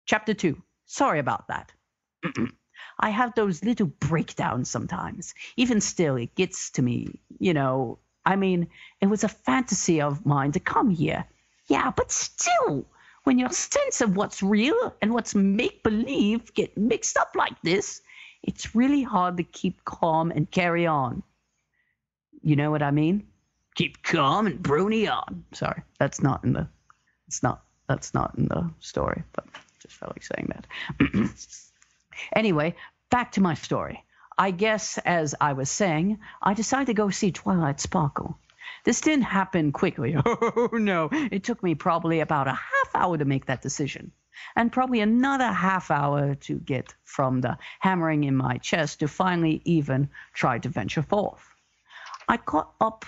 Chapter 2. Sorry about that. I have those little breakdowns sometimes. Even still, it gets to me, I mean, it was a fantasy of mine to come here. Yeah, but still, when your sense of what's real and what's make-believe get mixed up like this, it's really hard to keep calm and carry on. You know what I mean? Keep calm and brony on. Sorry, that's not in the story, but just felt like saying that. Anyway, back to my story. I guess, as I was saying, I decided to go see Twilight Sparkle. This didn't happen quickly. Oh, no. It took me probably about a half hour to make that decision, and probably another half hour to get from the hammering in my chest to finally even try to venture forth. I got up,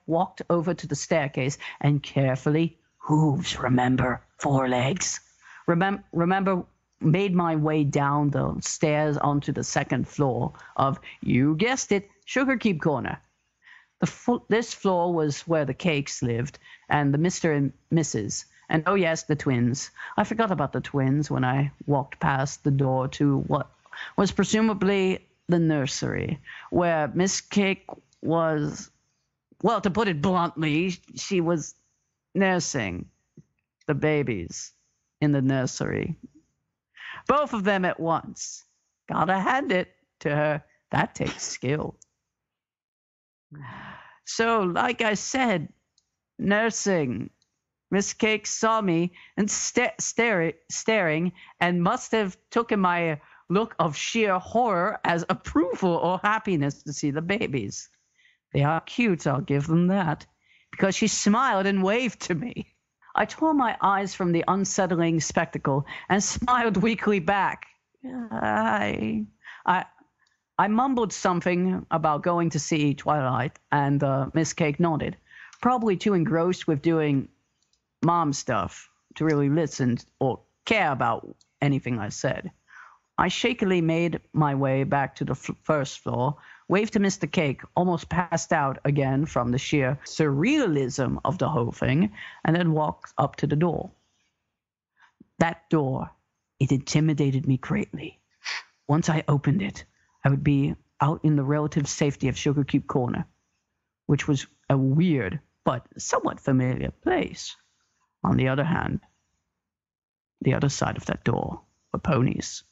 walked over to the staircase, and carefully, hooves, remember, forelegs, remember, made my way down the stairs onto the second floor of, you guessed it, Sugarcube Corner. This floor was where the Cakes lived, and the Mr. and Mrs., and oh yes, the twins. I forgot about the twins when I walked past the door to what was presumably the nursery, where Miss Cake was, well, to put it bluntly, she was nursing the babies in the nursery. Both of them at once. Gotta hand it to her. That takes skill. So, like I said, nursing. Miss Cake saw me and staring and must have taken my look of sheer horror as approval or happiness to see the babies. They are cute, I'll give them that, because she smiled and waved to me. I tore my eyes from the unsettling spectacle and smiled weakly back. I mumbled something about going to see Twilight, and Miss Cake nodded, probably too engrossed with doing mom stuff to really listen or care about anything I said. I shakily made my way back to the first floor, waved to Mr. Cake, almost passed out again from the sheer surrealism of the whole thing, and then walked up to the door. That door, it intimidated me greatly. Once I opened it, I would be out in the relative safety of Sugarcube Corner, which was a weird but somewhat familiar place. On the other hand, the other side of that door were ponies.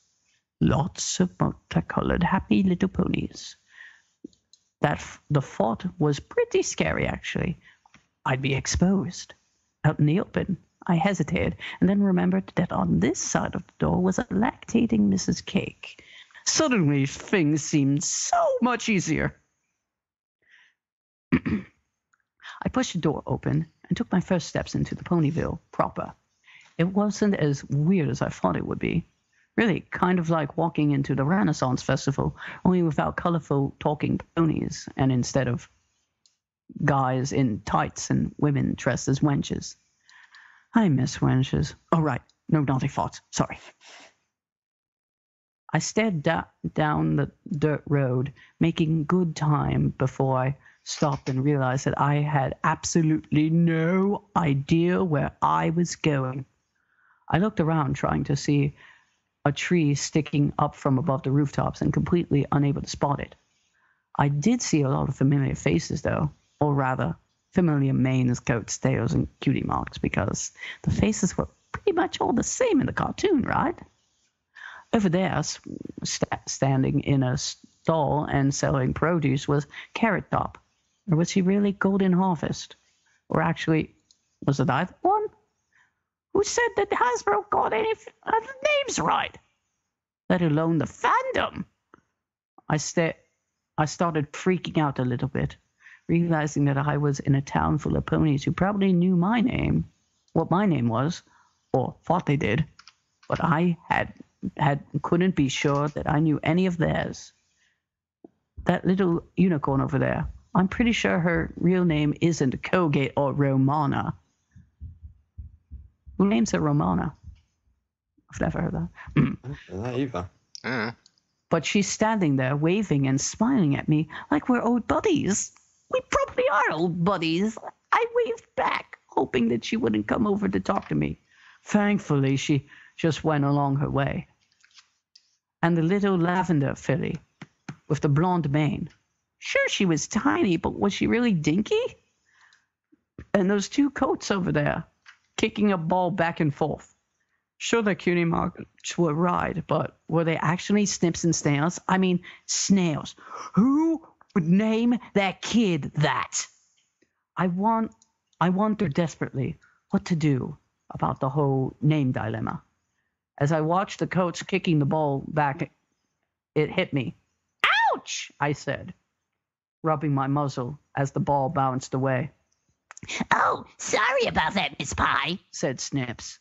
Lots of multicolored, happy little ponies. The thought was pretty scary, actually. I'd be exposed. Out in the open. I hesitated, and then remembered that on this side of the door was a lactating Mrs. Cake. Suddenly, things seemed so much easier. I pushed the door open and took my first steps into the Ponyville proper. It wasn't as weird as I thought it would be. Really, kind of like walking into the Renaissance Festival, only without colorful talking ponies, and instead of guys in tights and women dressed as wenches. I miss wenches. Oh, right. No naughty thoughts. Sorry. I stared down the dirt road, making good time before I stopped and realized that I had absolutely no idea where I was going. I looked around trying to see a tree sticking up from above the rooftops and completely unable to spot it. I did see a lot of familiar faces, though, or rather, familiar manes, coats, tails, and cutie marks, because the faces were pretty much all the same in the cartoon, right? Over there, standing in a stall and selling produce, was Carrot Top. Or was he really Golden Harvest? Or actually, was it either one? Who said that Hasbro got any of the names right? Let alone the fandom. I started freaking out a little bit, realizing that I was in a town full of ponies who probably knew my name, what my name was, or thought they did, but I couldn't be sure that I knew any of theirs. That little unicorn over there, I'm pretty sure her real name isn't Colgate or Romana. Who names her Romana? I've never heard that. Not either. But she's standing there waving and smiling at me like we're old buddies. We probably are old buddies. I waved back, hoping that she wouldn't come over to talk to me. Thankfully, she just went along her way. And the little lavender filly with the blonde mane. Sure, she was tiny, but was she really dinky? And those two coats over there, kicking a ball back and forth. Sure, the cutie marks were right, but were they actually Snips and Snails? I mean, snails. Who would name their kid that? I wonder desperately what to do about the whole name dilemma. As I watched the coats kicking the ball back, it hit me. Ouch, I said, rubbing my muzzle as the ball bounced away. Oh, sorry about that, Miss Pie, said Snips.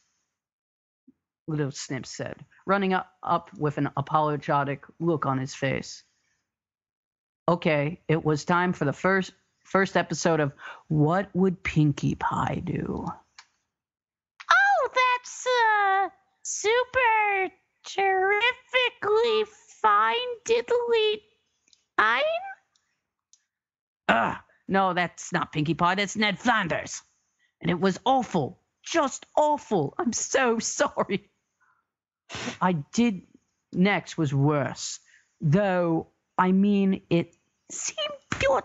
Little Snips said, running up with an apologetic look on his face. Okay, it was time for the first episode of What Would Pinkie Pie Do? Oh, that's super terrifically fine diddly fine? No, that's not Pinkie Pie, that's Ned Flanders. And it was awful, just awful. I'm so sorry. I did next was worse, though, I mean, it seemed pure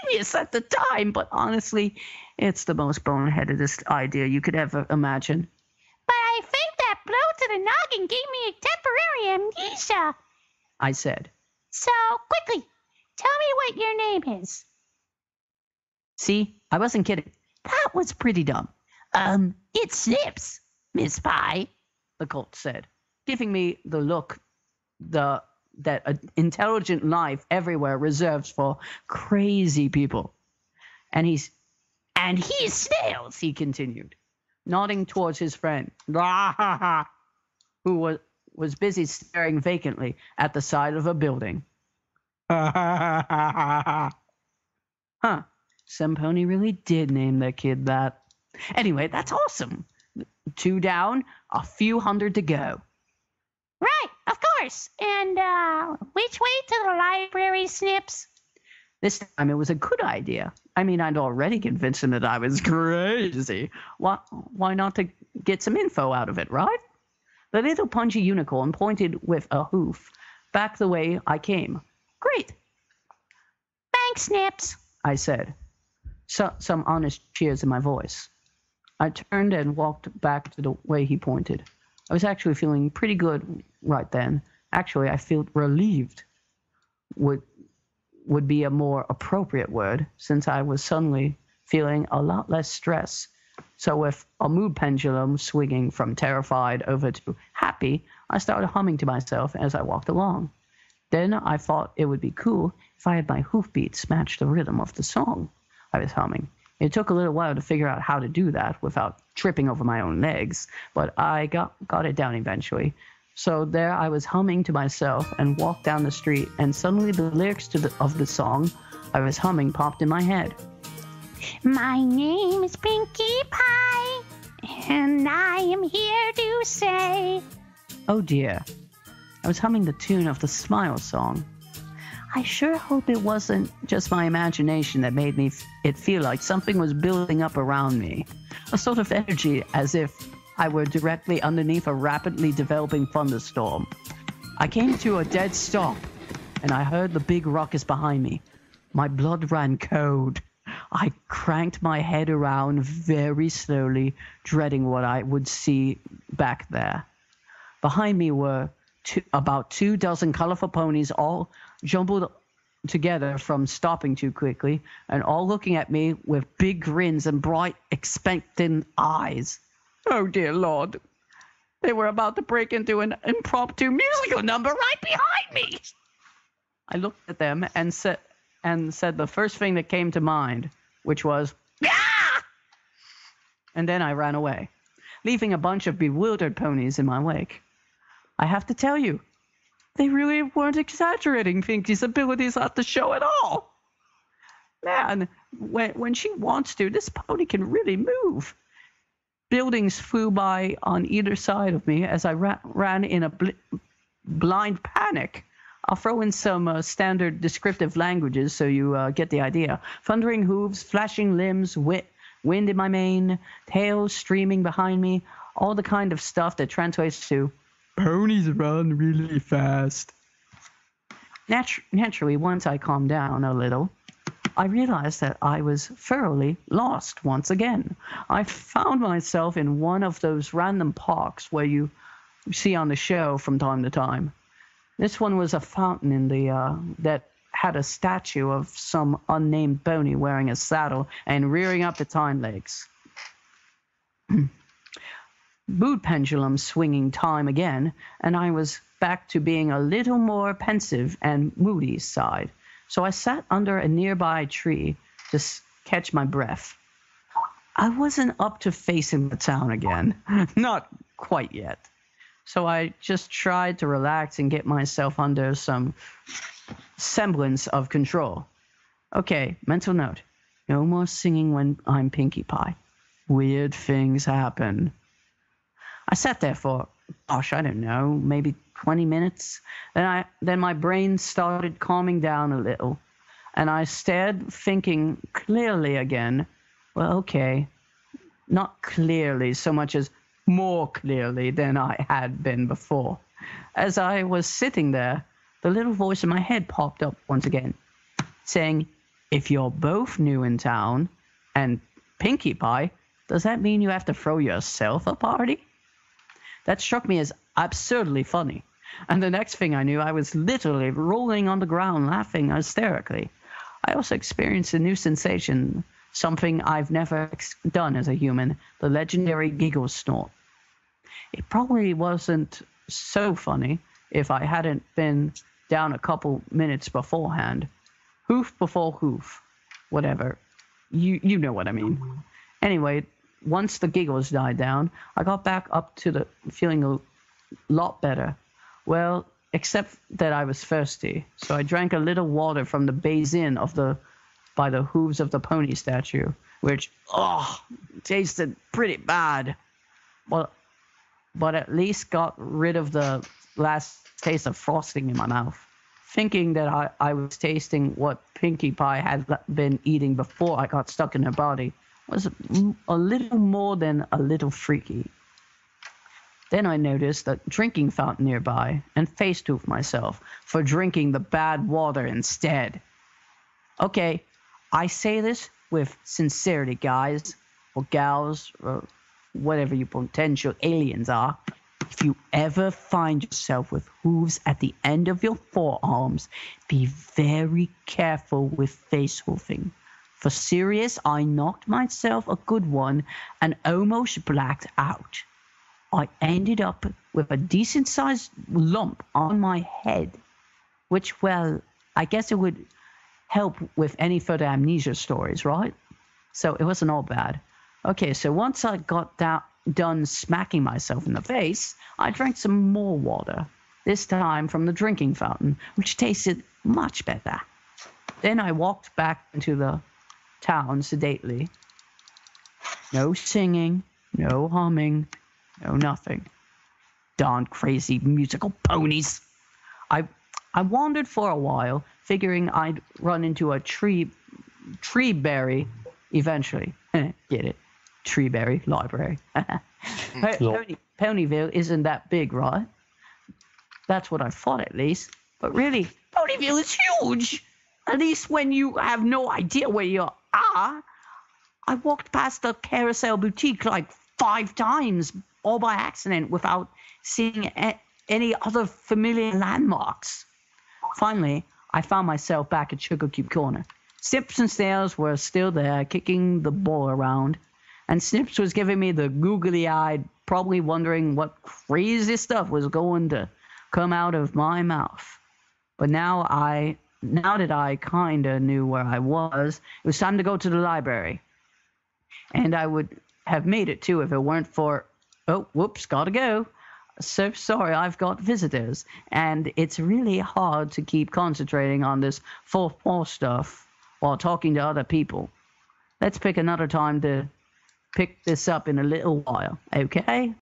genius at the time, but honestly, it's the most boneheadedest idea you could ever imagine. But I think that blow to the noggin gave me a temporary amnesia, I said. So, quickly, tell me what your name is. See, I wasn't kidding. That was pretty dumb. It's Snips, Miss Pie, the colt said, giving me the look that an intelligent life everywhere reserves for crazy people. And he's Snails, he continued, nodding towards his friend, who was busy staring vacantly at the side of a building. Huh. Some pony really did name their kid that. Anyway, that's awesome. 2 down, a few hundred to go. Right, of course. And which way to the library, Snips? This time it was a good idea. I mean, I'd already convinced him that I was crazy. Why not to get some info out of it, right? The little punchy unicorn pointed with a hoof back the way I came. Great. Thanks, Snips, I said, some honest cheers in my voice. I turned and walked back to the way he pointed. I was actually feeling pretty good right then. Actually, I felt relieved would be a more appropriate word, since I was suddenly feeling a lot less stress. So with a mood pendulum swinging from terrified over to happy, I started humming to myself as I walked along. Then I thought it would be cool if I had my hoofbeats match the rhythm of the song I was humming. It took a little while to figure out how to do that without tripping over my own legs, but I got it down eventually. So there I was humming to myself and walked down the street, and suddenly the lyrics of the song I was humming popped in my head. My name is Pinkie Pie, and I am here to say... Oh dear. I was humming the tune of the Smile song. I sure hope it wasn't just my imagination that made it feel like something was building up around me. A sort of energy as if I were directly underneath a rapidly developing thunderstorm. I came to a dead stop, and I heard the big ruckus behind me. My blood ran cold. I cranked my head around very slowly, dreading what I would see back there. Behind me were about 2 dozen colorful ponies, all jumbled together from stopping too quickly, and all looking at me with big grins and bright, expectant eyes. Oh, dear Lord. They were about to break into an impromptu musical number right behind me. I looked at them and said the first thing that came to mind, which was, "Ah!" And then I ran away, leaving a bunch of bewildered ponies in my wake. I have to tell you, they really weren't exaggerating Pinkie's abilities at the show at all. Man, when she wants to, this pony can really move. Buildings flew by on either side of me as I ran in a blind panic. I'll throw in some standard descriptive languages so you get the idea. Thundering hooves, flashing limbs, wind in my mane, tails streaming behind me, all the kind of stuff that translates to ponies run really fast. Naturally, once I calmed down a little, I realized that I was thoroughly lost once again. I found myself in one of those random parks where you see on the show from time to time. This one was a fountain in the that had a statue of some unnamed pony wearing a saddle and rearing up its hind legs. Mood pendulum swinging time again, and I was back to being a little more pensive and moody side. So I sat under a nearby tree to catch my breath. I wasn't up to facing the town again. Not quite yet. So I just tried to relax and get myself under some semblance of control. Okay, mental note. No more singing when I'm Pinkie Pie. Weird things happen. I sat there for, I don't know, maybe 20 minutes. Then my brain started calming down a little. And I stared, thinking clearly again. Well, okay. Not clearly so much as more clearly than I had been before. As I was sitting there, the little voice in my head popped up once again, saying, if you're both new in town and Pinkie Pie, does that mean you have to throw yourself a party? That struck me as absurdly funny. And the next thing I knew, I was literally rolling on the ground laughing hysterically. I also experienced a new sensation, something I've never done as a human, the legendary giggle snort. It probably wasn't so funny if I hadn't been down a couple minutes beforehand. Hoof before hoof. Whatever. You know what I mean. Anyway, once the giggles died down, I got back up to the feeling a lot better. Well, except that I was thirsty, so I drank a little water from the basin by the hooves of the pony statue, which, tasted pretty bad. Well, but at least got rid of the last taste of frosting in my mouth. Thinking that I was tasting what Pinkie Pie had been eating before I got stuck in her body was a little more than a little freaky. Then I noticed a drinking fountain nearby and face-toofed myself for drinking the bad water instead. Okay, I say this with sincerity, guys, or gals, or whatever you potential aliens are. If you ever find yourself with hooves at the end of your forearms, be very careful with face-hoofing. For serious, I knocked myself a good one and almost blacked out. I ended up with a decent-sized lump on my head, which, well, I guess it would help with any further amnesia stories, right? So it wasn't all bad. Okay, so once I got done smacking myself in the face, I drank some more water, this time from the drinking fountain, which tasted much better. Then I walked back into the town sedately. No singing, no humming, no nothing. Darn crazy musical ponies. I wandered for a while, figuring I'd run into a tree berry eventually. Get it? Treeberry Library. Ponyville isn't that big, right? That's what I thought, at least. But really, Ponyville is huge. At least when you have no idea where you are. I walked past the carousel boutique like 5 times, all by accident, without seeing any other familiar landmarks. Finally, I found myself back at Sugarcube Corner. Snips and Snails were still there, kicking the ball around. And Snips was giving me the googly-eyed, probably wondering what crazy stuff was going to come out of my mouth. But now that I kind of knew where I was, it was time to go to the library. And I would have made it, too, if it weren't for... Oh, whoops, gotta go. So sorry, I've got visitors. And it's really hard to keep concentrating on this fourth wall stuff while talking to other people. Let's pick another time to pick this up in a little while, okay?